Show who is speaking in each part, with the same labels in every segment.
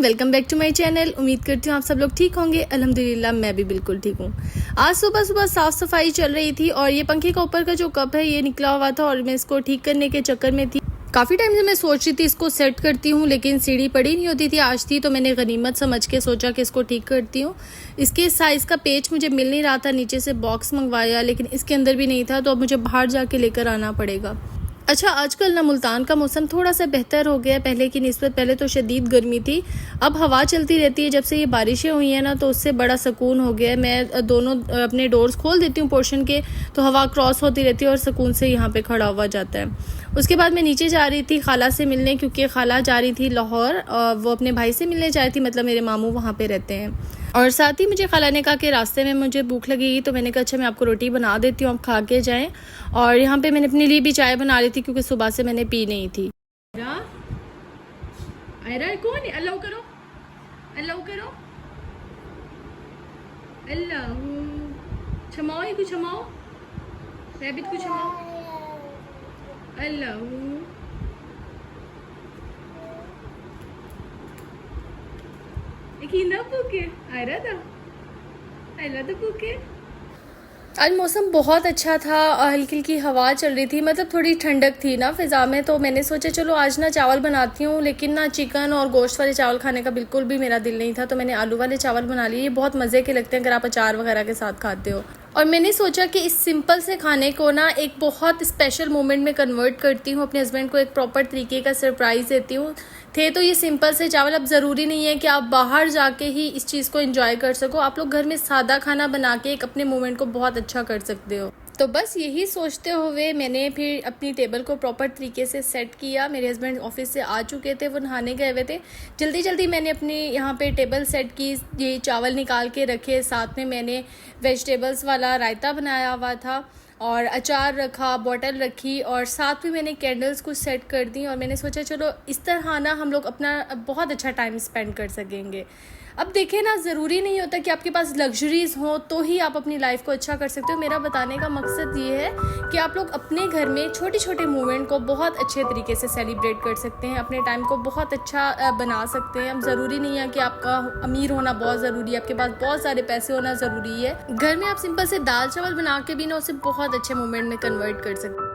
Speaker 1: Welcome back to my channel. उम्मीद करती हूँ आप सब लोग ठीक होंगे। अल्हम्दुलिल्लाह मैं भी बिल्कुल ठीक हूँ। आज सुबह सुबह साफ़ सफाई चल रही थी और ये पंखे का ऊपर का जो कप है ये निकला हुआ था और मैं इसको ठीक करने के चक्कर में थी। काफ़ी टाइम से मैं सोच रही थी इसको सेट करती हूँ, लेकिन सीढ़ी पड़ी नहीं होती थी। आज थी तो मैंने गनीमत समझ के सोचा कि इसको ठीक करती हूँ। इसके साइज़ का पेच मुझे मिल नहीं रहा था, नीचे से बॉक्स मंगवाया लेकिन इसके अंदर भी नहीं था, तो अब मुझे बाहर जाके लेकर आना पड़ेगा। अच्छा, आजकल ना मुल्तान का मौसम थोड़ा सा बेहतर हो गया है पहले की निस्बत। पहले तो शदीद गर्मी थी, अब हवा चलती रहती है। जब से ये बारिशें हुई हैं ना तो उससे बड़ा सुकून हो गया है। मैं दोनों अपने डोर्स खोल देती हूँ पोर्शन के, तो हवा क्रॉस होती रहती है और सुकून से यहाँ पे खड़ा हुआ जाता है। उसके बाद मैं नीचे जा रही थी खाला से मिलने, क्योंकि खाला जा रही थी लाहौर और वो अपने भाई से मिलने जा रही थी, मतलब मेरे मामू वहाँ पे रहते हैं। और साथ ही मुझे खाला ने कहा कि रास्ते में मुझे भूख लगेगी, तो मैंने कहा अच्छा मैं आपको रोटी बना देती हूँ, आप खा के जाएं। और यहाँ पे मैंने अपने लिए भी चाय बना ली थी क्योंकि सुबह से मैंने पी नहीं थी। कौन है? अल्लाह करो, अल्लाह करो, अल्लाह क्षमाओ, ही कुछ क्षमाओ, रैबिट को क्षमाओ, अल्लाह आज मौसम बहुत अच्छा था, हल्की हल्की हवा चल रही थी, मतलब थोड़ी ठंडक थी ना फ़िज़ा में। तो मैंने सोचा चलो आज ना चावल बनाती हूँ, लेकिन ना चिकन और गोश्त वाले चावल खाने का बिल्कुल भी मेरा दिल नहीं था, तो मैंने आलू वाले चावल बना लिए। ये बहुत मज़े के लगते हैं अगर आप अचार वगैरह के साथ खाते हो। और मैंने सोचा कि इस सिंपल से खाने को ना एक बहुत स्पेशल मोमेंट में कन्वर्ट करती हूँ। अपने हस्बैंड को एक प्रॉपर तरीके का सरप्राइज़ देती हूँ। थे तो ये सिंपल से चावल, अब ज़रूरी नहीं है कि आप बाहर जाके ही इस चीज़ को एंजॉय कर सको। आप लोग घर में सादा खाना बना के एक अपने मोमेंट को बहुत अच्छा कर सकते हो। तो बस यही सोचते हुए मैंने फिर अपनी टेबल को प्रॉपर तरीके से सेट किया। मेरे हस्बैंड ऑफिस से आ चुके थे, वो नहाने गए हुए थे। जल्दी जल्दी मैंने अपनी यहाँ पे टेबल सेट की, ये चावल निकाल के रखे, साथ में मैंने वेजिटेबल्स वाला रायता बनाया हुआ था और अचार रखा, बॉटल रखी और साथ में मैंने कैंडल्स कुछ सेट कर दी। और मैंने सोचा चलो इस तरह ना हम लोग अपना बहुत अच्छा टाइम स्पेंड कर सकेंगे। अब देखें ना, ज़रूरी नहीं होता कि आपके पास लग्जरीज़ हों तो ही आप अपनी लाइफ को अच्छा कर सकते हो। मेरा बताने का मकसद ये है कि आप लोग अपने घर में छोटे छोटे मोमेंट को बहुत अच्छे तरीके से सेलिब्रेट कर सकते हैं, अपने टाइम को बहुत अच्छा बना सकते हैं। अब ज़रूरी नहीं है कि आपका अमीर होना बहुत ज़रूरी है, आपके पास बहुत सारे पैसे होना ज़रूरी है। घर में आप सिंपल से दाल चावल बना के भी ना उसे बहुत अच्छे मोमेंट में कन्वर्ट कर सकते हैं।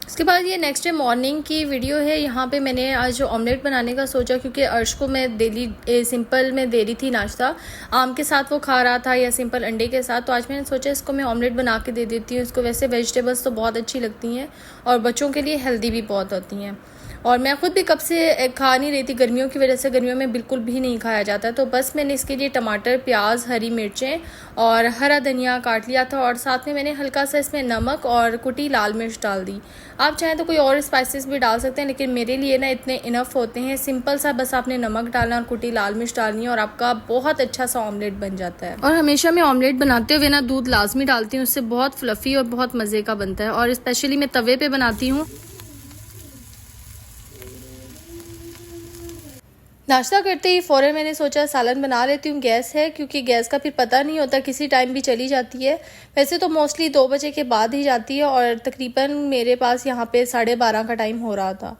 Speaker 1: उसके बाद ये नेक्स्ट डे मॉर्निंग की वीडियो है। यहाँ पे मैंने आज ऑमलेट बनाने का सोचा, क्योंकि अर्श को मैं डेली सिंपल में दे रही थी नाश्ता, आम के साथ वो खा रहा था या सिंपल अंडे के साथ। तो आज मैंने सोचा इसको मैं ऑमलेट बना के दे देती हूँ। इसको वैसे वेजिटेबल्स तो बहुत अच्छी लगती हैं और बच्चों के लिए हेल्दी भी बहुत होती हैं। और मैं ख़ुद भी कब से खा नहीं रही थी, गर्मियों की वजह से गर्मियों में बिल्कुल भी नहीं खाया जाता। तो बस मैंने इसके लिए टमाटर, प्याज, हरी मिर्चें और हरा धनिया काट लिया था और साथ में मैंने हल्का सा इसमें नमक और कुटी लाल मिर्च डाल दी। आप चाहें तो कोई और स्पाइसेस भी डाल सकते हैं, लेकिन मेरे लिए ना इतने इनफ होते हैं। सिंपल सा बस आपने नमक डालना और कुटी लाल मिर्च डालनी है और आपका बहुत अच्छा सा ऑमलेट बन जाता है। और हमेशा मैं ऑमलेट बनाते हुए ना दूध लाजमी डालती हूँ, उससे बहुत फ्लफ़ी और बहुत मज़े का बनता है। और स्पेशली मैं तवे पे बनाती हूँ। नाश्ता करते ही फ़ौरन मैंने सोचा सालन बना लेती हूँ। गैस है, क्योंकि गैस का फिर पता नहीं होता, किसी टाइम भी चली जाती है। वैसे तो मोस्टली 2 बजे के बाद ही जाती है और तकरीबन मेरे पास यहाँ पे 12:30 का टाइम हो रहा था।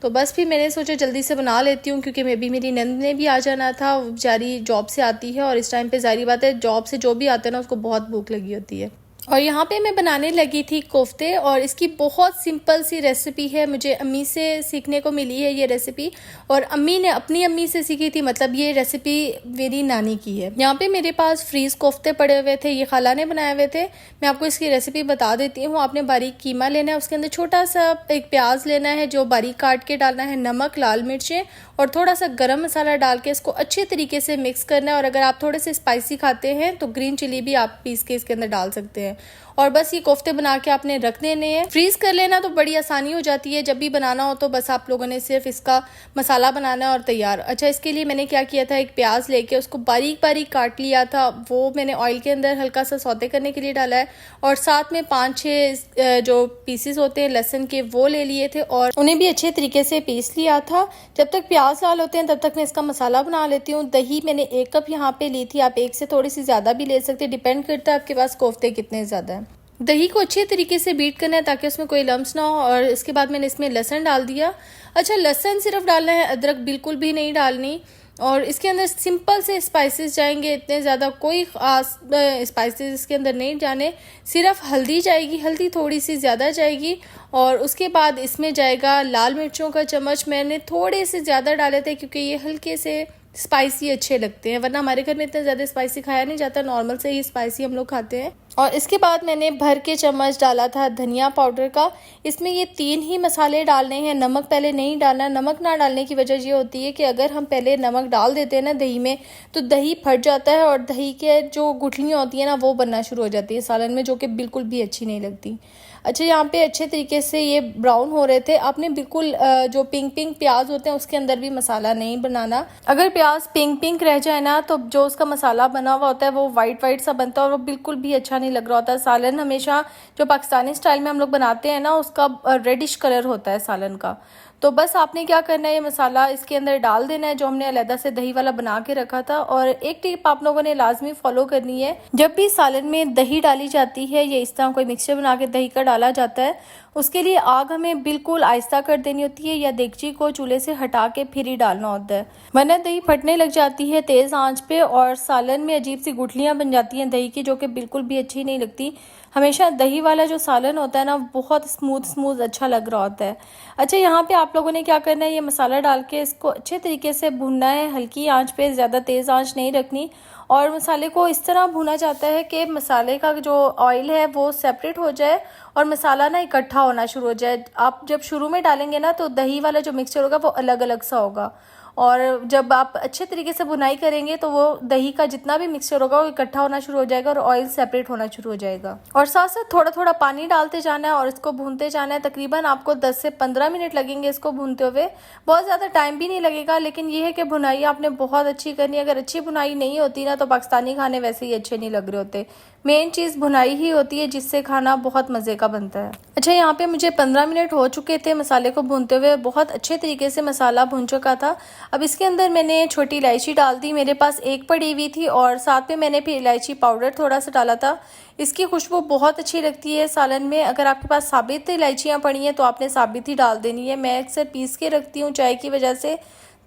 Speaker 1: तो बस फिर मैंने सोचा जल्दी से बना लेती हूँ, क्योंकि मेरी नंद ने भी आ जाना था। वो बेचारी जॉब से आती है और इस टाइम पे ज़ाहिर बात है जॉब से जो भी आते हैं ना उसको बहुत भूख लगी होती है। और यहाँ पे मैं बनाने लगी थी कोफ्ते, और इसकी बहुत सिंपल सी रेसिपी है, मुझे अम्मी से सीखने को मिली है ये रेसिपी, और अम्मी ने अपनी अम्मी से सीखी थी, मतलब ये रेसिपी मेरी नानी की है। यहाँ पे मेरे पास फ्रीज कोफ्ते पड़े हुए थे, ये खाला ने बनाए हुए थे। मैं आपको इसकी रेसिपी बता देती हूँ। आपने बारीक कीमा लेना है, उसके अंदर छोटा सा एक प्याज लेना है जो बारीक काट के डालना है, नमक, लाल मिर्चें और थोड़ा सा गरम मसाला डाल के इसको अच्छे तरीके से मिक्स करना है। और अगर आप थोड़े से स्पाइसी खाते हैं तो ग्रीन चिली भी आप पीस के इसके अंदर डाल सकते हैं। और बस ये कोफ्ते बना के आपने रख देने हैं। फ्रीज कर लेना तो बड़ी आसानी हो जाती है, जब भी बनाना हो तो बस आप लोगों ने सिर्फ इसका मसाला बनाना है और तैयार। अच्छा, इसके लिए मैंने क्या किया था, एक प्याज लेके उसको बारीक बारीक काट लिया था, वो मैंने ऑयल के अंदर हल्का सा सौते करने के लिए डाला है। और साथ में 5-6 जो पीसेस होते हैं लहसुन के वो ले लिए थे और उन्हें भी अच्छे तरीके से पीस लिया था। जब तक प्याज लाल होते हैं तब तक मैं इसका मसाला बना लेती हूँ। दही मैंने 1 कप यहाँ पे ली थी, आप 1 से थोड़ी सी ज़्यादा भी ले सकते हैं, डिपेंड करता है आपके पास कोफ्ते कितने ज़्यादा हैं। दही को अच्छे तरीके से बीट करना है ताकि उसमें कोई लम्स ना हो। और इसके बाद मैंने इसमें लहसुन डाल दिया। अच्छा, लहसुन सिर्फ डालना है, अदरक बिल्कुल भी नहीं डालनी। और इसके अंदर सिंपल से स्पाइसेस जाएंगे, इतने ज़्यादा कोई ख़ास स्पाइसेस इसके अंदर नहीं जाने। सिर्फ हल्दी जाएगी, हल्दी थोड़ी सी ज़्यादा जाएगी। और उसके बाद इसमें जाएगा लाल मिर्चों का चम्मच, मैंने थोड़े से ज़्यादा डाले थे क्योंकि ये हल्के से स्पाइसी अच्छे लगते हैं, वरना हमारे घर में इतना ज़्यादा स्पाइसी खाया नहीं जाता, नॉर्मल से ही स्पाइसी हम लोग खाते हैं। और इसके बाद मैंने भर के चम्मच डाला था धनिया पाउडर का। इसमें ये 3 ही मसाले डालने हैं, नमक पहले नहीं डालना। नमक ना डालने की वजह ये होती है कि अगर हम पहले नमक डाल देते हैं ना दही में तो दही फट जाता है और दही के जो गुठलियाँ होती हैं ना वो बनना शुरू हो जाती है सालन में, जो कि बिल्कुल भी अच्छी नहीं लगती। अच्छा, यहाँ पे अच्छे तरीके से ये ब्राउन हो रहे थे। आपने बिल्कुल जो पिंक पिंक प्याज होते हैं उसके अंदर भी मसाला नहीं बनाना। अगर प्याज पिंक पिंक रह जाए ना तो जो उसका मसाला बना हुआ होता है वो वाइट वाइट सा बनता है और वो बिल्कुल भी अच्छा नहीं लग रहा होता है। सालन हमेशा जो पाकिस्तानी स्टाइल में हम लोग बनाते हैं ना उसका रेडिश कलर होता है सालन का। तो बस आपने क्या करना है, ये मसाला इसके अंदर डाल देना है जो हमने अलहदा से दही वाला बना के रखा था। और एक टिप आप लोगों ने लाजमी फॉलो करनी है, जब भी सालन में दही डाली जाती है या इस तरह कोई मिक्सचर बना के दही का डाला जाता है, उसके लिए आग हमें बिल्कुल आहिस्ता कर देनी होती है या देगची को चूल्हे से हटा के फिर ही डालना होता है, वरना दही फटने लग जाती है तेज आंच पे और सालन में अजीब सी गुठलियां बन जाती हैं दही की, जो कि बिल्कुल भी अच्छी नहीं लगती। हमेशा दही वाला जो सालन होता है ना बहुत स्मूथ स्मूथ अच्छा लग रहा होता है। अच्छा, यहाँ पे आप लोगों ने क्या करना है, ये मसाला डाल के इसको अच्छे तरीके से भूनना है, हल्की आंच पे, ज़्यादा तेज़ आंच नहीं रखनी। और मसाले को इस तरह भुना जाता है कि मसाले का जो ऑयल है वो सेपरेट हो जाए और मसाला ना इकट्ठा होना शुरू हो जाए। आप जब शुरू में डालेंगे ना तो दही वाला जो मिक्सचर होगा वो अलग अलग सा होगा, और जब आप अच्छे तरीके से भुनाई करेंगे तो वो दही का जितना भी मिक्सचर होगा वो इकट्ठा होना शुरू हो जाएगा और ऑयल सेपरेट होना शुरू हो जाएगा। और साथ साथ थोड़ा थोड़ा पानी डालते जाना है और इसको भूनते जाना है। तकरीबन आपको 10 से 15 मिनट लगेंगे इसको भूनते हुए, बहुत ज़्यादा टाइम भी नहीं लगेगा। लेकिन ये है कि भुनाई आपने बहुत अच्छी करनी है। अगर अच्छी भुनाई नहीं होती ना तो पाकिस्तानी खाने वैसे ही अच्छे नहीं लग रहे होते। मेन चीज़ भुनाई ही होती है जिससे खाना बहुत मज़े का बनता है। अच्छा, यहाँ पे मुझे 15 मिनट हो चुके थे मसाले को भूनते हुए, बहुत अच्छे तरीके से मसाला भून चुका था। अब इसके अंदर मैंने छोटी इलायची डाल दी, मेरे पास एक पड़ी हुई थी, और साथ में मैंने फिर इलायची पाउडर थोड़ा सा डाला था। इसकी खुशबू बहुत अच्छी लगती है सालन में। अगर आपके पास साबित इलायचियाँ पड़ी हैं तो आपने साबित ही डाल देनी है। मैं अक्सर पीस के रखती हूँ चाय की वजह से,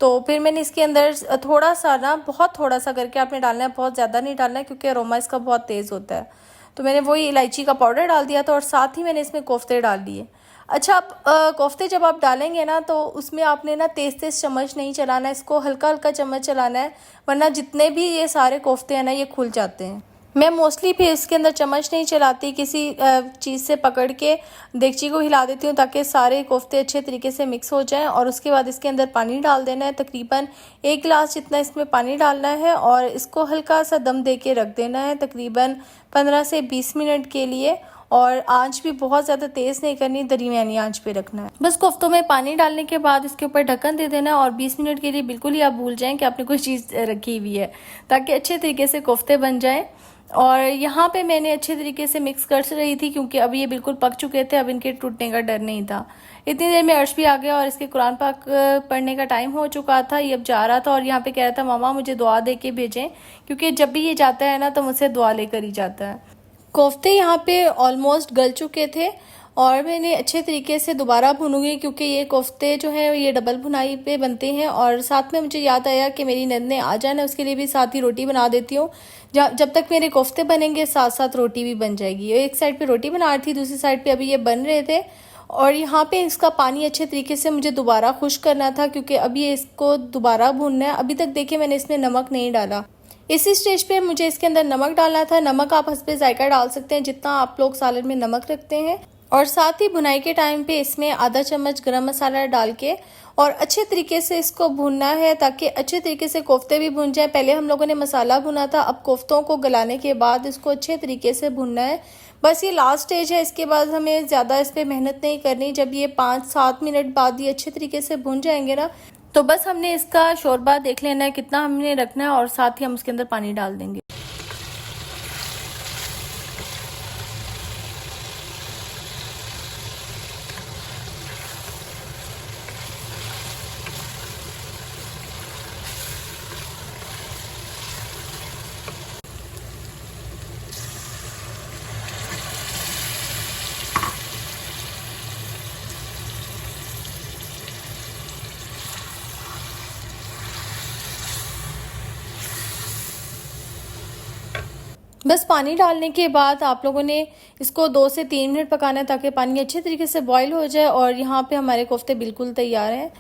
Speaker 1: तो फिर मैंने इसके अंदर थोड़ा सा ना, बहुत थोड़ा सा करके आपने डालना है, बहुत ज़्यादा नहीं डालना है क्योंकि अरोमा इसका बहुत तेज़ होता है। तो मैंने वही इलायची का पाउडर डाल दिया था और साथ ही मैंने इसमें कोफ्ते डाल दिए। अच्छा, अब कोफ्ते जब आप डालेंगे ना तो उसमें आपने ना तेज़ तेज़ चम्मच नहीं चलाना है, इसको हल्का हल्का चम्मच चलाना है, वरना जितने भी ये सारे कोफ्ते हैं ना ये खुल जाते हैं। मैं मोस्टली फिर इसके अंदर चम्मच नहीं चलाती, किसी चीज़ से पकड़ के देगची को हिला देती हूँ ताकि सारे कोफ्ते अच्छे तरीके से मिक्स हो जाएं। और उसके बाद इसके अंदर पानी डाल देना है, तकरीबन 1 गिलास जितना इसमें पानी डालना है और इसको हल्का सा दम दे के रख देना है तकरीबन 15 से 20 मिनट के लिए। और आंच भी बहुत ज़्यादा तेज़ नहीं करनी, दरमियानी आंच पे रखना है। बस कोफ्तों में पानी डालने के बाद इसके ऊपर ढक्कन दे देना है और 20 मिनट के लिए बिल्कुल ही आप भूल जाएं कि आपने कोई चीज़ रखी हुई है, ताकि अच्छे तरीके से कोफ्ते बन जाएं। और यहाँ पे मैंने अच्छे तरीके से मिक्स कर रही थी क्योंकि अब ये बिल्कुल पक चुके थे, अब इनके टूटने का डर नहीं था। इतनी देर में अर्श भी आ गया और इसके कुरान पाक पढ़ने का टाइम हो चुका था। ये अब जा रहा था और यहाँ पे कह रहा था मामा मुझे दुआ दे के भेजें, क्योंकि जब भी ये जाता है ना तो मुझसे दुआ लेकर ही जाता है। कोफ्ते यहाँ पे ऑलमोस्ट गल चुके थे और मैंने अच्छे तरीके से दोबारा भूनूंगी क्योंकि ये कोफ्ते जो है ये डबल भुनाई पे बनते हैं। और साथ में मुझे याद आया कि मेरी नंद ने आ जाना, उसके लिए भी साथ ही रोटी बना देती हूँ। जब तक मेरे कोफ्ते बनेंगे साथ साथ रोटी भी बन जाएगी। एक साइड पे रोटी बना रही थी, दूसरी साइड पे अभी ये बन रहे थे। और यहाँ पे इसका पानी अच्छे तरीके से मुझे दोबारा खुश्क करना था क्योंकि अभी ये इसको दोबारा भूनना है। अभी तक देखिए मैंने इसमें नमक नहीं डाला। इसी स्टेज पे मुझे इसके अंदर नमक डालना था। नमक आप हस्बे जायका डाल सकते हैं जितना आप लोग सालन में नमक रखते हैं। और साथ ही भुनाई के टाइम पे इसमें आधा चम्मच गरम मसाला डाल के और अच्छे तरीके से इसको भूनना है ताकि अच्छे तरीके से कोफ्ते भी भुन जाए। पहले हम लोगों ने मसाला भुना था, अब कोफ्तों को गलाने के बाद इसको अच्छे तरीके से भुनना है। बस ये लास्ट स्टेज है, इसके बाद हमें ज़्यादा इस पर मेहनत नहीं करनी। जब ये 5-7 मिनट बाद ये अच्छे तरीके से भुन जाएंगे ना, तो बस हमने इसका शोरबा देख लेना है कितना हमने रखना है और साथ ही हम उसके अंदर पानी डाल देंगे। बस पानी डालने के बाद आप लोगों ने इसको 2 से 3 मिनट पकाना है ताकि पानी अच्छे तरीके से बॉईल हो जाए। और यहाँ पे हमारे कोफ्ते बिल्कुल तैयार हैं।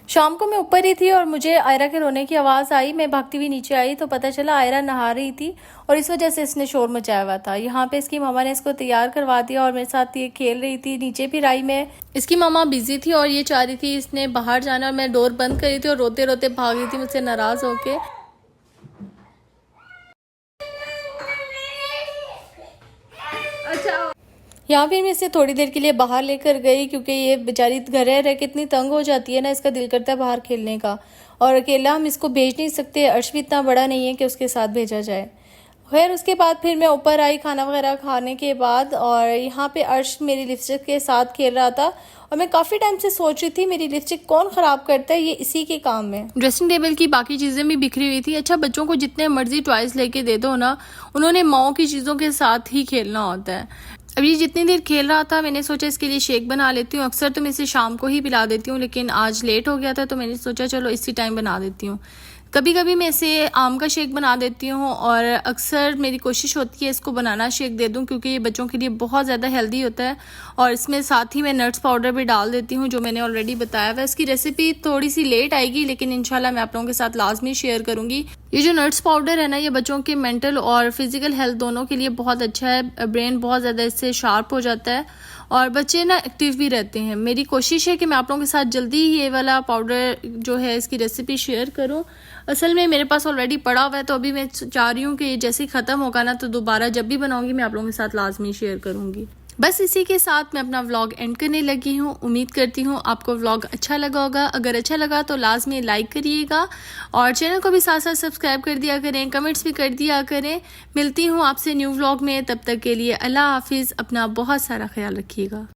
Speaker 1: शाम को मैं ऊपर ही थी और मुझे आयरा के रोने की आवाज़ आई। मैं भागती हुई नीचे आई तो पता चला आयरा नहा रही थी और इस वजह से इसने शोर मचाया हुआ था। यहाँ पे इसकी मामा ने इसको तैयार करवा दिया और मेरे साथ ये खेल रही थी। नीचे फिर आई मैं, इसकी मामा बिजी थी और ये चाह रही थी इसने बाहर जाना और मैं डोर बंद करी थी और रोते रोते भाग रही थी मुझसे नाराज़ होके। यहाँ फिर मैं इसे थोड़ी देर के लिए बाहर लेकर गई क्योंकि ये बेचारी घर रह के इतनी तंग हो जाती है ना, इसका दिल करता है बाहर खेलने का। और अकेला हम इसको भेज नहीं सकते, अर्श भी इतना बड़ा नहीं है कि उसके साथ भेजा जाए। खैर उसके बाद फिर मैं ऊपर आई खाना वगैरह खाने के बाद और यहाँ पे अर्श मेरी लिपस्टिक के साथ खेल रहा था। और मैं काफ़ी टाइम से सोच रही थी मेरी लिपस्टिक कौन ख़राब करता है, ये इसी के काम में। ड्रेसिंग टेबल की बाकी चीज़ें भी बिखरी हुई थी। अच्छा, बच्चों को जितने मर्जी टॉयज लेके दे दो ना, उन्होंने माओ की चीज़ों के साथ ही खेलना होता है। अब ये जितनी देर खेल रहा था मैंने सोचा इसके लिए शेक बना लेती हूँ। अक्सर तो मैं इसे शाम को ही पिला देती हूँ लेकिन आज लेट हो गया था तो मैंने सोचा चलो इसी टाइम बना देती हूँ। कभी कभी मैं इसे आम का शेक बना देती हूँ और अक्सर मेरी कोशिश होती है इसको बनाना शेक दे दूँ क्योंकि ये बच्चों के लिए बहुत ज़्यादा हेल्दी होता है। और इसमें साथ ही मैं नट्स पाउडर भी डाल देती हूँ जो मैंने ऑलरेडी बताया हुआ। इसकी रेसिपी थोड़ी सी लेट आएगी लेकिन इंशाल्लाह मैं आप लोगों के साथ लाजमी शेयर करूँगी। ये जो नट्स पाउडर है ना, ये बच्चों के मेंटल और फिजिकल हेल्थ दोनों के लिए बहुत अच्छा है। ब्रेन बहुत ज़्यादा इससे शार्प हो जाता है और बच्चे ना एक्टिव भी रहते हैं। मेरी कोशिश है कि मैं आप लोगों के साथ जल्दी ही ये वाला पाउडर जो है इसकी रेसिपी शेयर करूं। असल में मेरे पास ऑलरेडी पड़ा हुआ है तो अभी मैं चाह रही हूँ कि ये जैसे ही ख़त्म होगा ना तो दोबारा जब भी बनाऊंगी मैं आप लोगों के साथ लाजमी शेयर करूँगी। बस इसी के साथ मैं अपना व्लॉग एंड करने लगी हूँ। उम्मीद करती हूँ आपको व्लॉग अच्छा लगा होगा। अगर अच्छा लगा तो लाजमी लाइक करिएगा और चैनल को भी साथ साथ सब्सक्राइब कर दिया करें, कमेंट्स भी कर दिया करें। मिलती हूँ आपसे न्यू व्लॉग में, तब तक के लिए अल्लाह हाफिज़। अपना बहुत सारा ख्याल रखिएगा।